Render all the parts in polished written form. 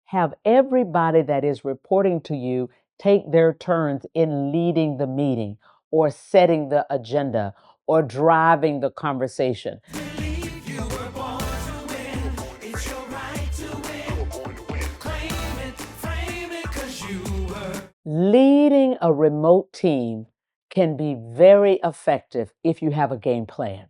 Have everybody that is reporting to you take their turns in leading the meeting or setting the agenda or driving the conversation. Believe you were born to win. It's your right to win. Claim it, frame it, 'cause you were. Leading a remote team can be very effective if you have a game plan.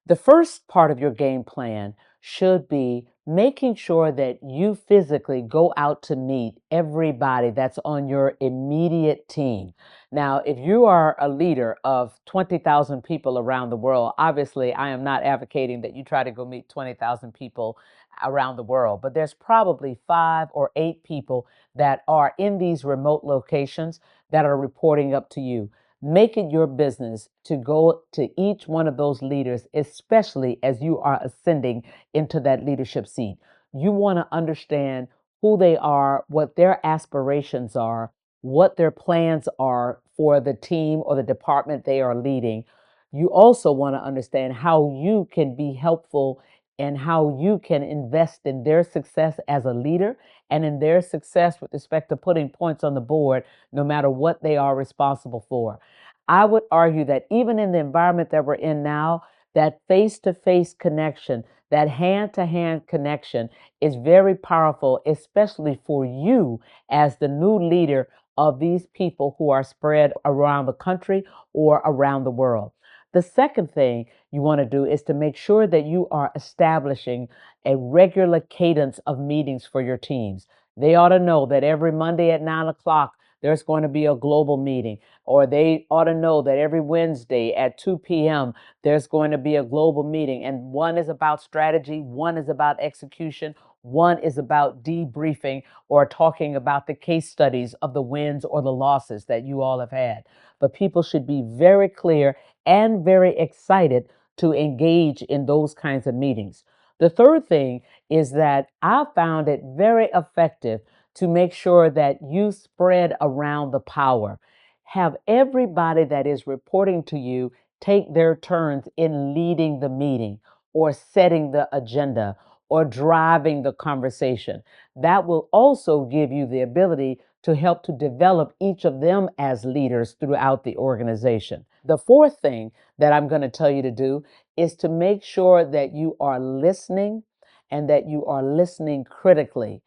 The first part of your game plan should be making sure that you physically go out to meet everybody that's on your immediate team. Now, if you are a leader of 20,000 people around the world, obviously I am not advocating that you try to go meet 20,000 people around the world, but there's probably 5 or 8 people that are in these remote locations that are reporting up to you. Make it your business to go to each one of those leaders, especially as you are ascending into that leadership seat. You want to understand who they are, what their aspirations are, what their plans are for the team or the department they are leading. You also want to understand how you can be helpful and how you can invest in their success as a leader and in their success with respect to putting points on the board, no matter what they are responsible for. I would argue that even in the environment that we're in now, that face to face connection, that hand to hand connection is very powerful, especially for you as the new leader of these people who are spread around the country or around the world. The second thing you want to do is to make sure that you are establishing a regular cadence of meetings for your teams. They ought to know that every Monday at 9 o'clock, there's going to be a global meeting, or they ought to know that every Wednesday at 2 p.m., there's going to be a global meeting. And one is about strategy, one is about execution, one is about debriefing or talking about the case studies of the wins or the losses that you all have had. But people should be very clear and very excited to engage in those kinds of meetings. The third thing is that I found it very effective to make sure that you spread around the power. Have everybody that is reporting to you take their turns in leading the meeting or setting the agenda or driving the conversation. That will also give you the ability to help to develop each of them as leaders throughout the organization. The fourth thing that I'm going to tell you to do is to make sure that you are listening and that you are listening critically.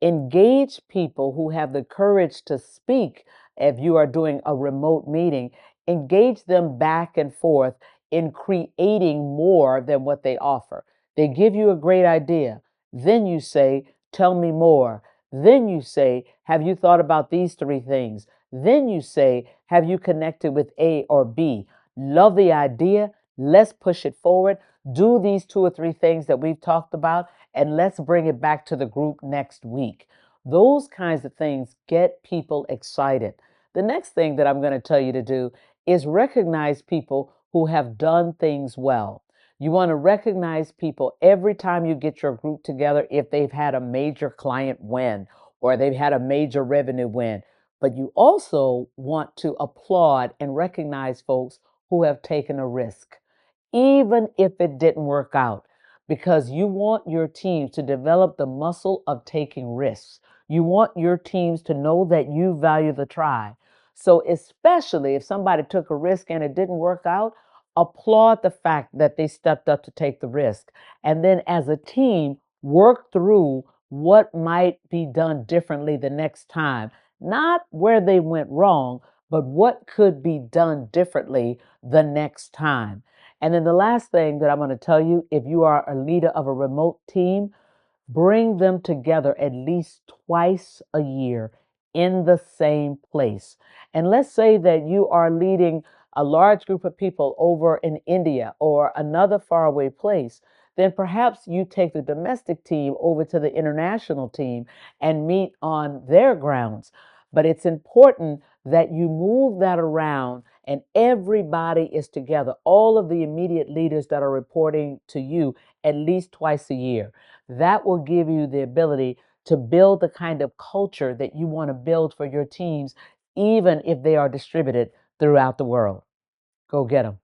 Engage people who have the courage to speak. If you are doing a remote meeting, engage them back and forth in creating more than what they offer. They give you a great idea. Then you say, tell me more. Then you say, have you thought about these 3 things? Then you say, have you connected with A or B? Love the idea. Let's push it forward. Do these 2 or 3 things that we've talked about, and let's bring it back to the group next week. Those kinds of things get people excited. The next thing that I'm going to tell you to do is recognize people who have done things well. You want to recognize people every time you get your group together if they've had a major client win or they've had a major revenue win. But you also want to applaud and recognize folks who have taken a risk, even if it didn't work out, because you want your team to develop the muscle of taking risks. You want your teams to know that you value the try. So, especially if somebody took a risk and it didn't work out, applaud the fact that they stepped up to take the risk. And then, as a team, work through what might be done differently the next time. Not where they went wrong, but what could be done differently the next time. And then the last thing that I'm going to tell you, if you are a leader of a remote team, bring them together at least twice a year in the same place. And let's say that you are leading a large group of people over in India or another faraway place, then perhaps you take the domestic team over to the international team and meet on their grounds. But it's important that you move that around and everybody is together, all of the immediate leaders that are reporting to you at least twice a year. That will give you the ability to build the kind of culture that you want to build for your teams, even if they are distributed throughout the world. Go get them.